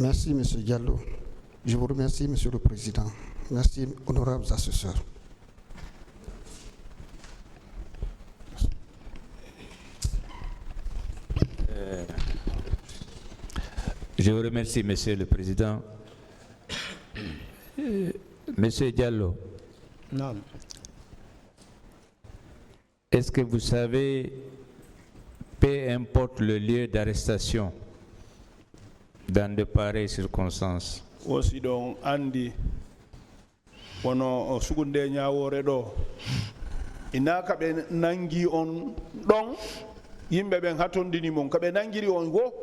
Merci, M. Diallo. Je vous remercie, M. le Président. Merci, honorables assesseurs. Je vous remercie, Monsieur le Président. Monsieur Diallo, Non. est-ce que vous savez, peu importe le lieu d'arrestation, dans de pareilles circonstances, aussi donc andi wono sugunde ñawore ɗo ina kaɓe nangi on ɗon yimɓe ɓen hatondini mon kaɓe nangiri on go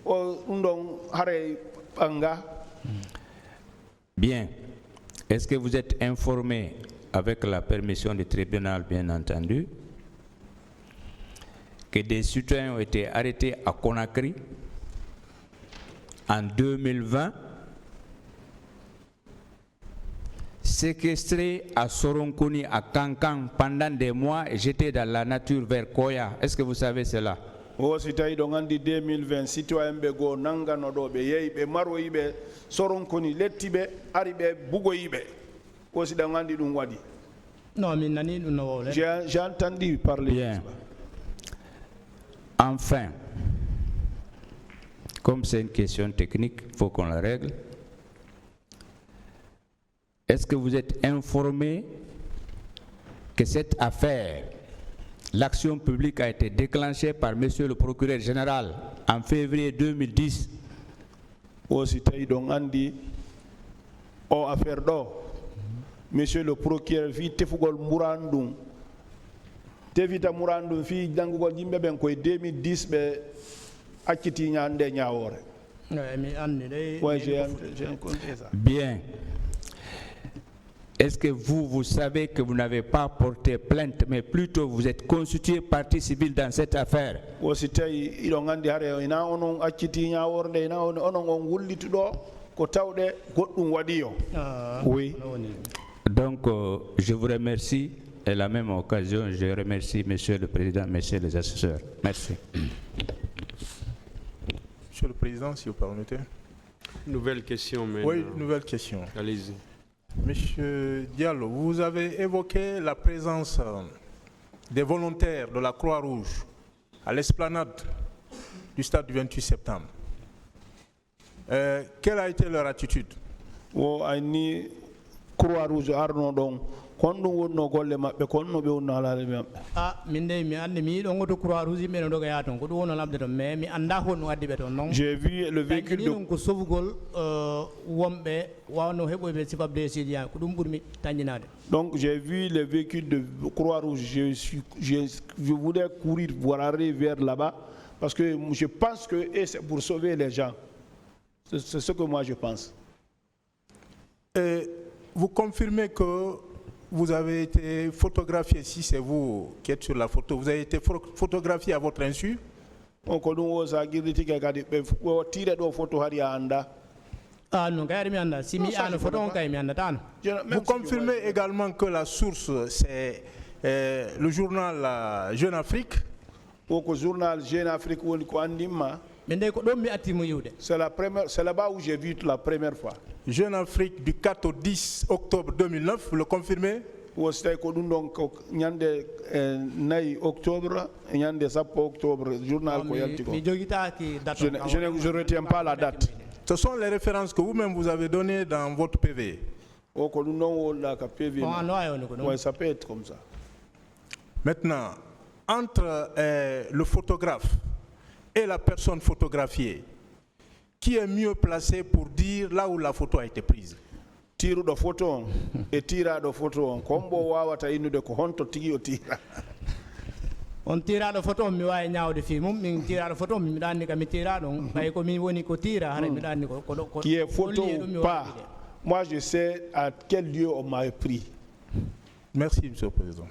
o ɗum ɗon hare ɓanga. Bien. Est-ce que vous êtes informé, avec la permission du tribunal bien entendu, que des citoyens ont été arrêtés à Conakry en 2020, séquestrés à Soronkoni, à Kankan pendant des mois et jetés dans la nature vers Koya? Est-ce que vous savez cela? o si tawi ɗo gandi 2020 citoyen ɓe goo nangano ɗo ɓe yeeyi ɓe maroyiɓe Soronkoni lettiɓe ari ɓe bugoyiɓe o si ɗo gandi ɗum waɗi. Non, mais nani ɗum no wowle. J'ai entendu parler. Bien. Enfin, comme c'est une question technique, il faut qu'on la règle. Est-ce que vous êtes informé que cette affaire, l'action publique a été déclenchée par Monsieur le procureur général en février 2010? Aussi tawi ɗon andi o affaire ɗo monsieur le procureur fi tefugol murandum tefita murandum fi jangugol yimɓe ɓen koye 2010 ɓe acciti ñande ñawore. Ouais, j'ai compris ça. Bien. Est-ce que vous savez que vous n'avez pas porté plainte, mais plutôt vous êtes constitué partie civile dans cette affaire? Aussi tawi iɗon andi hare ina onon acciti ñaworde ina onon on wullituɗo ko tawɗe goɗɗum waɗi yo. Oui. Donc, je vous remercie. Et à la même occasion, je remercie Monsieur le Président, Messieurs les assesseurs. Merci. Monsieur le Président, si vous permettez. Nouvelle question, mais. Oui, nouvelle question. Allez-y. Monsieur Diallo, vous avez évoqué la présence des volontaires de la Croix-Rouge à l'esplanade du stade du 28 septembre. Quelle a été leur attitude? O ayni Croix-Rouge arno ɗon kon ɗum wonno golle maɓɓe kon no ɓe wonno halaale maɓɓe. Min de mi andi mi ɗon goto Croix-Rouge yimɓe no doga ya ton ko ɗum wonno labde ton mais mi anda honno waddi ɓe ton non. J'ai vu le véhicule de ko sofugol wonɓe wawno heɓoyɓe sifabde sidiya ko ɗum ɓurmi tañinade. Donc j'ai vu le véhicule de Croix-Rouge, je voulais courir pour aller vers là-bas parce que je pense que c'est pour sauver les gens. C'est ce que moi je pense. Et vous confirmez que vous avez été photographié, si c'est vous qui êtes sur la photo, vous avez été photographié à votre insu? Vous confirmez également que la source, c'est le journal Jeune Afrique? Journal Jeune Afrique, c'est là-bas où j'ai vu la première fois. Jeune Afrique du 4 au 10 octobre 2009, vous le confirmez? Octobre, journal. Je ne retiens pas la date. Ce sont les références que vous-même vous avez données dans votre PV. Oui, ça peut être comme ça. Maintenant, entre le photographe et la personne photographiée, qui est mieux placé pour dire là où la photo a été prise? Tiro de photo et tira de photo kombo wawata inude ko honto tigi o tira. On tira de photo mi wawi ñawde fi mum min tira de photo mi dandi ka mi tira don bay ko min woni ko tira hare mi dandi ko qui est photo ou pas. Moi je sais à quel lieu on m'a pris. Merci Monsieur le Président.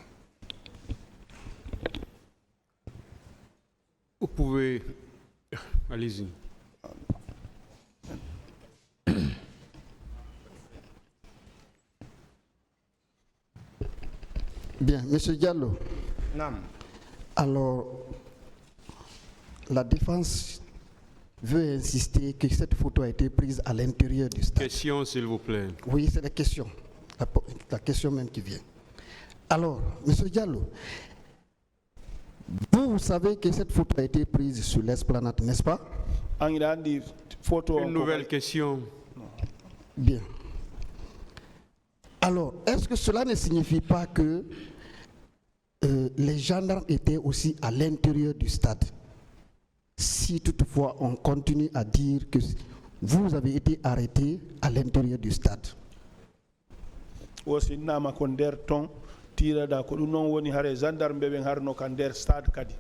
Vous pouvez allez-y. Bien, Monsieur Diallo. Non. Alors, la défense veut insister que cette photo a été prise à l'intérieur du stade. Question, s'il vous plaît. Oui, c'est la question. La question même qui vient. Alors, M. Diallo, vous savez que cette photo a été prise sur l'esplanade, n'est-ce pas? Une nouvelle question. Bien. Alors, est-ce que cela ne signifie pas que les gendarmes étaient aussi à l'intérieur du stade? Si toutefois on continue à dire que vous avez été arrêté à l'intérieur du stade. Aussi nama ko nder ton tirada ko ɗum noon woni hare gendarme ɓe ɓen harno ka nder stade kadi.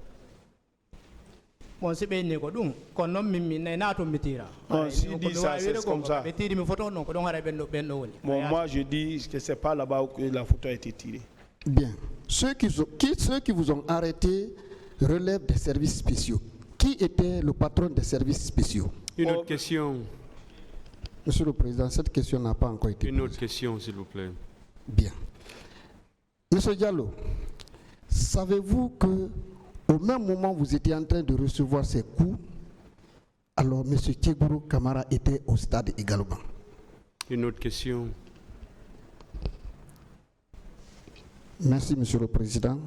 Bon si ɓe ko ɗum kono noon min nayna to mi tira. Non, si dit ça, c'est comme ça. ɓe tiri mi photo non ko ɗon hara ɓen ɗo woni. Bon, moi je dis que c'est pas là-bas que la photo a été tirée. Bien. Ceux qui vous ont arrêté relèvent des services spéciaux. Qui était le patron des services spéciaux? Une autre question. Monsieur le Président, cette question n'a pas encore été Une autre posée. question, s'il vous plaît. Bien. Monsieur Diallo, savez-vous que au même moment où vous étiez en train de recevoir ces coups, alors Monsieur Tchegourou Kamara était au stade également? Une autre question. Merci, Monsieur le Président.